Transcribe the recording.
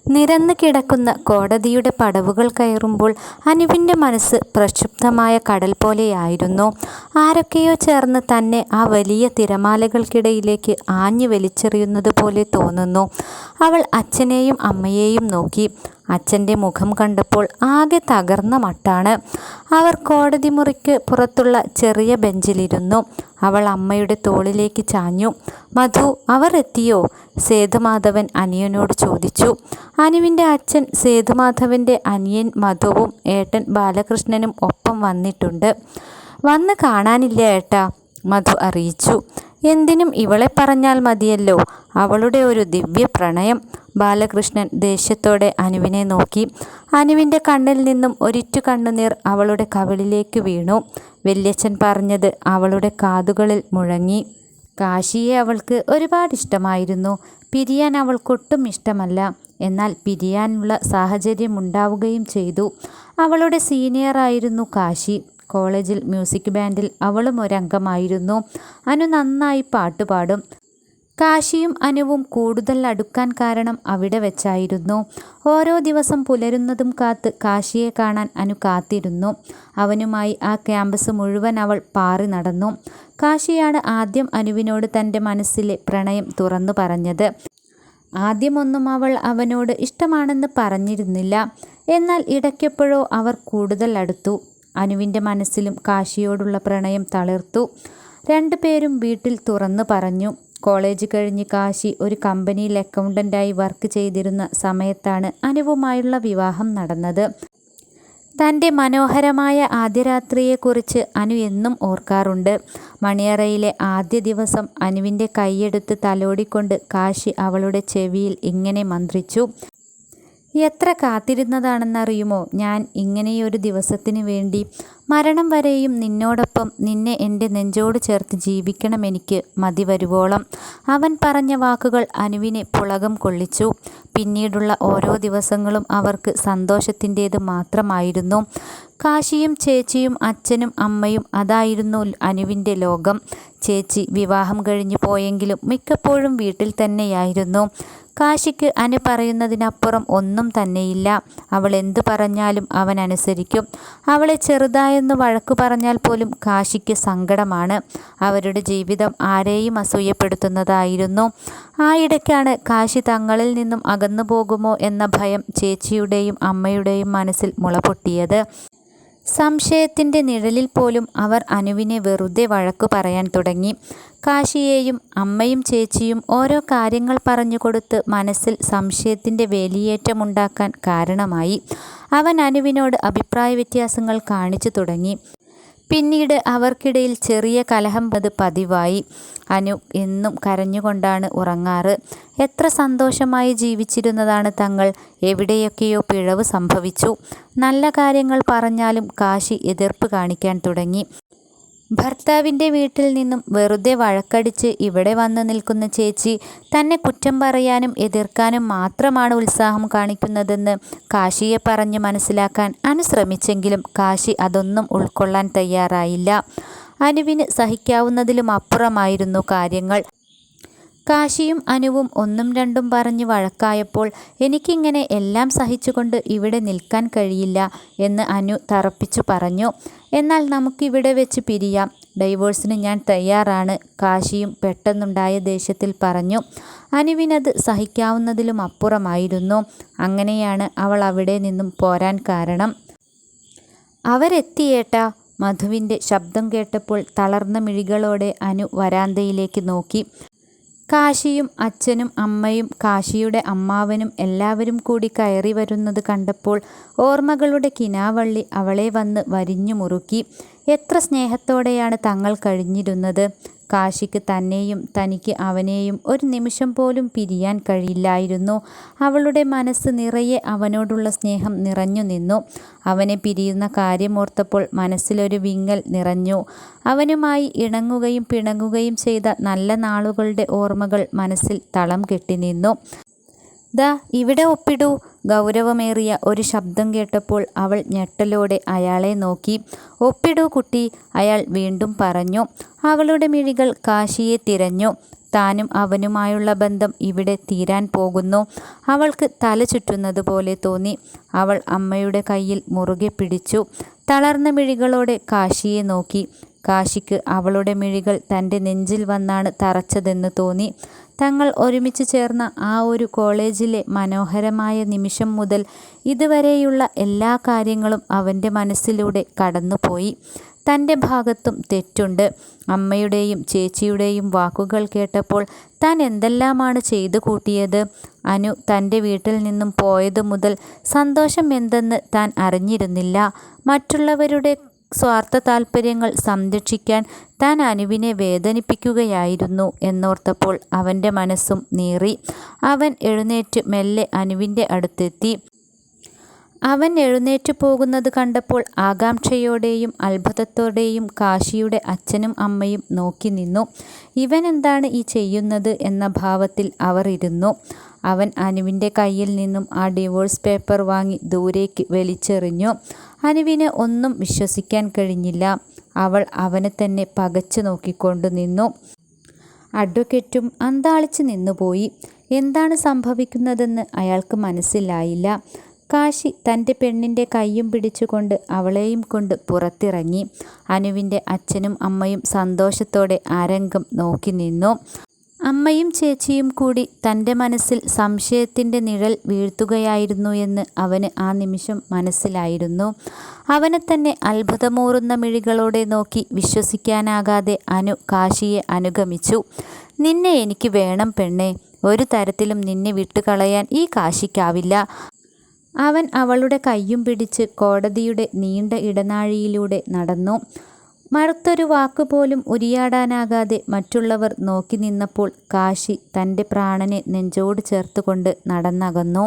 നിരന്ന് കിടക്കുന്ന കോടതിയുടെ പടവുകൾ കയറുമ്പോൾ അനുവിൻ്റെ മനസ്സ് പ്രക്ഷുബ്ധമായ കടൽ പോലെയായിരുന്നു. ആരൊക്കെയോ ചേർന്ന് തന്നെ ആ വലിയ തിരമാലകൾക്കിടയിലേക്ക് ആഞ്ഞു വലിച്ചെറിയുന്നത് പോലെ തോന്നുന്നു. അവൾ അച്ഛനെയും അമ്മയെയും നോക്കി. അച്ഛൻ്റെ മുഖം കണ്ടപ്പോൾ ആകെ തകർന്ന മട്ടാണ്. അവർ കോടതി മുറിക്ക് പുറത്തുള്ള ചെറിയ ബെഞ്ചിലിരുന്നു. അവൾ അമ്മയുടെ തോളിലേക്ക് ചാഞ്ഞു. മധു, അവർ എത്തിയോ? സേതുമാധവൻ അനിയനോട് ചോദിച്ചു. അനുവിൻ്റെ അച്ഛൻ സേതുമാധവൻ്റെ അനിയൻ മധുവും ഏട്ടൻ ബാലകൃഷ്ണനും ഒപ്പം വന്നിട്ടുണ്ട്. വന്ന് കാണാനില്ല ഏട്ടാ, മധു അറിയിച്ചു. എന്തിനും ഇവളെ പറഞ്ഞാൽ മതിയല്ലോ, അവളുടെ ഒരു ദിവ്യ പ്രണയം. ബാലകൃഷ്ണൻ ദേഷ്യത്തോടെ അനുവിനെ നോക്കി. അനുവിൻ്റെ കണ്ണിൽ നിന്നും ഒരിറ്റു കണ്ണുനീർ അവളുടെ കവിളിലേക്ക് വീണു. വല്യച്ഛൻ പറഞ്ഞത് അവളുടെ കാതുകളിൽ മുഴങ്ങി. കാശിയെ അവൾക്ക് ഒരുപാട് ഇഷ്ടമായിരുന്നു. പിരിയാൻ അവൾക്കൊട്ടും ഇഷ്ടമല്ല. എന്നാൽ പിരിയാനുള്ള സാഹചര്യമുണ്ടാവുകയും ചെയ്തു. അവളുടെ സീനിയറായിരുന്നു കാശി. കോളേജിൽ മ്യൂസിക് ബാൻഡിൽ അവളും ഒരംഗമായിരുന്നു. അനു നന്നായി പാട്ടുപാടും. കാശിയും അനുവും കൂടുതൽ അടുക്കാൻ കാരണം അവിടെ വെച്ചായിരുന്നു. ഓരോ ദിവസം പുലരുന്നതും കാത്ത് കാശിയെ കാണാൻ അനു കാത്തിരുന്നു. അവനുമായി ആ ക്യാമ്പസ് മുഴുവൻ അവൾ പാറി നടന്നു. കാശിയാണ് ആദ്യം അനുവിനോട് തൻ്റെ മനസ്സിലെ പ്രണയം തുറന്നു പറഞ്ഞത്. ആദ്യമൊന്നും അവൾ അവനോട് ഇഷ്ടമാണെന്ന് പറഞ്ഞിരുന്നില്ല. എന്നാൽ ഇടയ്ക്കെപ്പോഴോ അവർ കൂടുതൽ അടുത്തു. അനുവിൻ്റെ മനസ്സിലും കാശിയോടുള്ള പ്രണയം തളിർത്തു. രണ്ടുപേരും വീട്ടിൽ തുറന്നു പറഞ്ഞു. കോളേജ് കഴിഞ്ഞ് കാശി ഒരു കമ്പനിയിൽ അക്കൗണ്ടൻ്റായി വർക്ക് ചെയ്തിരുന്ന സമയത്താണ് അനുവുമായുള്ള വിവാഹം നടന്നത്. തൻ്റെ മനോഹരമായ ആദ്യ രാത്രിയെക്കുറിച്ച് അനു എന്നും ഓർക്കാറുണ്ട്. മണിയറയിലെ ആദ്യ ദിവസം അനുവിൻ്റെ കൈയെടുത്ത് തലോടിക്കൊണ്ട് കാശി അവളുടെ ചെവിയിൽ ഇങ്ങനെ മന്ത്രിച്ചു. എത്ര കാത്തിരുന്നതാണെന്നറിയുമോ ഞാൻ ഇങ്ങനെയൊരു ദിവസത്തിന് വേണ്ടി. മരണം വരെയും നിന്നോടൊപ്പം, നിന്നെ എൻ്റെ നെഞ്ചോട് ചേർത്ത് ജീവിക്കണം എനിക്ക്, മതി വരുവോളം. അവൻ പറഞ്ഞ വാക്കുകൾ അനുവിനെ പുളകം കൊള്ളിച്ചു. പിന്നീടുള്ള ഓരോ ദിവസങ്ങളും അവർക്ക് സന്തോഷത്തിൻ്റേത് മാത്രമായിരുന്നു. കാശിയും ചേച്ചിയും അച്ഛനും അമ്മയും അതായിരുന്നു അനുവിൻ്റെ ലോകം. ചേച്ചി വിവാഹം കഴിഞ്ഞു പോയെങ്കിലും മിക്കപ്പോഴും വീട്ടിൽ തന്നെയായിരുന്നു. കാശിക്ക് അനു പറയുന്നതിനപ്പുറം ഒന്നും തന്നെയില്ല. അവൾ എന്തു പറഞ്ഞാലും അവൻ അനുസരിക്കും. അവളെ ചെറുതായെന്ന് വഴക്കു പറഞ്ഞാൽ പോലും കാശിക്ക് സങ്കടമാണ്. അവരുടെ ജീവിതം ആരെയും അസൂയപ്പെടുത്തുന്നതായിരുന്നു. ആ ഇടയ്ക്കാണ് കാശി തങ്ങളിൽ നിന്നും അകന്നു പോകുമോ എന്ന ഭയം ചേച്ചിയുടെയും അമ്മയുടെയും മനസ്സിൽ മുളപൊട്ടിയത്. സംശയത്തിൻ്റെ നിഴലിൽ പോലും അവർ അനുവിനെ വെറുതെ വഴക്കു പറയാൻ തുടങ്ങി. കാശിയെയും അമ്മയും ചേച്ചിയും ഓരോ കാര്യങ്ങൾ പറഞ്ഞുകൊടുത്ത് മനസ്സിൽ സംശയത്തിൻ്റെ വേലിയേറ്റമുണ്ടാക്കാൻ കാരണമായി. അവൻ അനുവിനോട് അഭിപ്രായ വ്യത്യാസങ്ങൾ കാണിച്ചു തുടങ്ങി. പിന്നീട് അവർക്കിടയിൽ ചെറിയ കലഹം പതിവായി. അനു എന്നും കരഞ്ഞുകൊണ്ടാണ് ഉറങ്ങാറ്. എത്ര സന്തോഷമായി ജീവിച്ചിരുന്നതാണ് തങ്ങൾ. എവിടെയൊക്കെയോ പിഴവ് സംഭവിച്ചു. നല്ല കാര്യങ്ങൾ പറഞ്ഞാലും കാശി എതിർപ്പ് കാണിക്കാൻ തുടങ്ങി. ഭർത്താവിൻ്റെ വീട്ടിൽ നിന്നും വെറുതെ വഴക്കടിച്ച് ഇവിടെ വന്ന് നിൽക്കുന്ന ചേച്ചി തന്നെ കുറ്റം പറയാനും എതിർക്കാനും മാത്രമാണ് ഉത്സാഹം കാണിക്കുന്നതെന്ന് കാശിയെ പറഞ്ഞ് മനസ്സിലാക്കാൻ അനു ശ്രമിച്ചെങ്കിലും കാശി അതൊന്നും ഉൾക്കൊള്ളാൻ തയ്യാറായില്ല. അനുവിന് സഹിക്കാവുന്നതിലും അപ്പുറമായിരുന്നു കാര്യങ്ങൾ. കാശിയും അനുവും ഒന്നും രണ്ടും പറഞ്ഞ് വഴക്കായപ്പോൾ എനിക്കിങ്ങനെ എല്ലാം സഹിച്ചുകൊണ്ട് ഇവിടെ നിൽക്കാൻ കഴിയില്ല എന്ന് അനു തറപ്പിച്ചു പറഞ്ഞു. എന്നാൽ നമുക്കിവിടെ വെച്ച് പിരിയാം, ഡൈവോഴ്സിന് ഞാൻ തയ്യാറാണ്, കാശിയും പെട്ടെന്നുണ്ടായ ദേഷ്യത്തിൽ പറഞ്ഞു. അനുവിനത് സഹിക്കാവുന്നതിലും അപ്പുറമായിരുന്നു. അങ്ങനെയാണ് അവൾ അവിടെ നിന്നും പോരാൻ കാരണം. അവരെത്തിയേട്ടാ. മധുവിൻ്റെ ശബ്ദം കേട്ടപ്പോൾ തളർന്ന മിഴികളോടെ അനു വരാന്തയിലേക്ക് നോക്കി. കാശിയും അച്ഛനും അമ്മയും കാശിയുടെ അമ്മാവനും എല്ലാവരും കൂടി കയറി വരുന്നത് കണ്ടപ്പോൾ ഓർമ്മകളുടെ കിനാവള്ളി അവളെ വന്ന് വരിഞ്ഞു മുറുക്കി. എത്ര സ്നേഹത്തോടെയാണ് തങ്ങൾ കഴിഞ്ഞിരുന്നത്. കാശിക്ക് തന്നെയും തനിക്ക് അവനെയും ഒരു നിമിഷം പോലും പിരിയാൻ കഴിയില്ലായിരുന്നു. അവളുടെ മനസ്സ് നിറയെ അവനോടുള്ള സ്നേഹം നിറഞ്ഞു നിന്നു. അവനെ പിരിയുന്ന കാര്യമോർത്തപ്പോൾ മനസ്സിലൊരു വിങ്ങൽ നിറഞ്ഞു. അവനുമായി ഇണങ്ങുകയും പിണങ്ങുകയും ചെയ്ത നല്ല നാളുകളുടെ ഓർമ്മകൾ മനസ്സിൽ തളം കെട്ടി നിന്നു. ദാ ഇവിടെ ഒപ്പിടൂ. ഗൗരവമേറിയ ഒരു ശബ്ദം കേട്ടപ്പോൾ അവൾ ഞെട്ടലോടെ അയാളെ നോക്കി. ഒപ്പിടൂ കുട്ടി, അയാൾ വീണ്ടും പറഞ്ഞു. അവളുടെ മിഴികൾ കാശിയെ തിരഞ്ഞു. താനും അവനുമായുള്ള ബന്ധം ഇവിടെ തീരാൻ പോകുന്നു. അവൾക്ക് തല ചുറ്റുന്നത് പോലെ തോന്നി. അവൾ അമ്മയുടെ കയ്യിൽ മുറുകെ പിടിച്ചു. തളർന്ന മിഴികളോടെ കാശിയെ നോക്കി. കാശിക്ക് അവളുടെ മിഴികൾ തൻ്റെ നെഞ്ചിൽ വന്നാണ് തറച്ചതെന്ന് തോന്നി. തങ്ങൾ ഒരുമിച്ച് ചേർന്ന ആ ഒരു കോളേജിലെ മനോഹരമായ നിമിഷം മുതൽ ഇതുവരെയുള്ള എല്ലാ കാര്യങ്ങളും അവൻ്റെ മനസ്സിലൂടെ കടന്നുപോയി. തൻ്റെ ഭാഗത്തും തെറ്റുണ്ട്. അമ്മയുടെയും ചേച്ചിയുടെയും വാക്കുകൾ കേട്ടപ്പോൾ താൻ എന്തെല്ലാമാണ് ചെയ്തു കൂട്ടിയത്. അനു തൻ്റെ വീട്ടിൽ നിന്നും പോയത് മുതൽ സന്തോഷം എന്തെന്ന് താൻ അറിഞ്ഞിരുന്നില്ല. മറ്റുള്ളവരുടെ സ്വാർത്ഥ താല്പര്യങ്ങൾ സംരക്ഷിക്കാൻ താൻ അനുവിനെ വേദനിപ്പിക്കുകയായിരുന്നു എന്നോർത്തപ്പോൾ അവൻ്റെ മനസ്സും നീറി. അവൻ എഴുന്നേറ്റ് മെല്ലെ അനുവിൻ്റെ അടുത്തെത്തി. അവൻ എഴുന്നേറ്റു പോകുന്നത് കണ്ടപ്പോൾ ആകാംക്ഷയോടെയും അത്ഭുതത്തോടെയും കാശിയുടെ അച്ഛനും അമ്മയും നോക്കി നിന്നു. ഇവൻ എന്താണ് ഈ ചെയ്യുന്നത് എന്ന ഭാവത്തിൽ അവർ ഇരുന്നു. അവൻ അനുവിൻ്റെ കയ്യിൽ നിന്നും ആ ഡിവോഴ്സ് പേപ്പർ വാങ്ങി ദൂരേക്ക് വലിച്ചെറിഞ്ഞു. അനുവിന് ഒന്നും വിശ്വസിക്കാൻ കഴിഞ്ഞില്ല. അവൾ അവനെ തന്നെ പകച്ചു നോക്കിക്കൊണ്ട് നിന്നു. അഡ്വക്കേറ്റും അന്താളിച്ച് നിന്നുപോയി. എന്താണ് സംഭവിക്കുന്നതെന്ന് അയാൾക്ക് മനസ്സിലായില്ല. കാശി തൻ്റെ പെണ്ണിൻ്റെ കൈയും പിടിച്ചുകൊണ്ട് അവളെയും കൊണ്ട് പുറത്തിറങ്ങി. അനുവിൻ്റെ അച്ഛനും അമ്മയും സന്തോഷത്തോടെ ആ രംഗം നോക്കി നിന്നു. അമ്മയും ചേച്ചിയും കൂടി തൻ്റെ മനസ്സിൽ സംശയത്തിൻ്റെ നിഴൽ വീഴ്ത്തുകയായിരുന്നു എന്ന് അവന് ആ നിമിഷം മനസ്സിലായിരുന്നു. അവനെ തന്നെ അത്ഭുതമൂറുന്ന മിഴികളോടെ നോക്കി വിശ്വസിക്കാനാകാതെ അനു കാശിയെ അനുഗമിച്ചു. നിന്നെ എനിക്ക് വേണം പെണ്ണേ. ഒരു തരത്തിലും നിന്നെ വിട്ടുകളയാൻ ഈ കാശിക്കാവില്ല. അവൻ അവളുടെ കയ്യും പിടിച്ച് കോടതിയുടെ നീണ്ട ഇടനാഴിയിലൂടെ നടന്നു. മറുത്തൊരു വാക്കുപോലും ഉരിയാടാനാകാതെ മറ്റുള്ളവർ നോക്കി നിന്നപ്പോൾ കാശി തൻ്റെ പ്രാണനെ നെഞ്ചോട് ചേർത്തുകൊണ്ട് നടന്നകന്നു.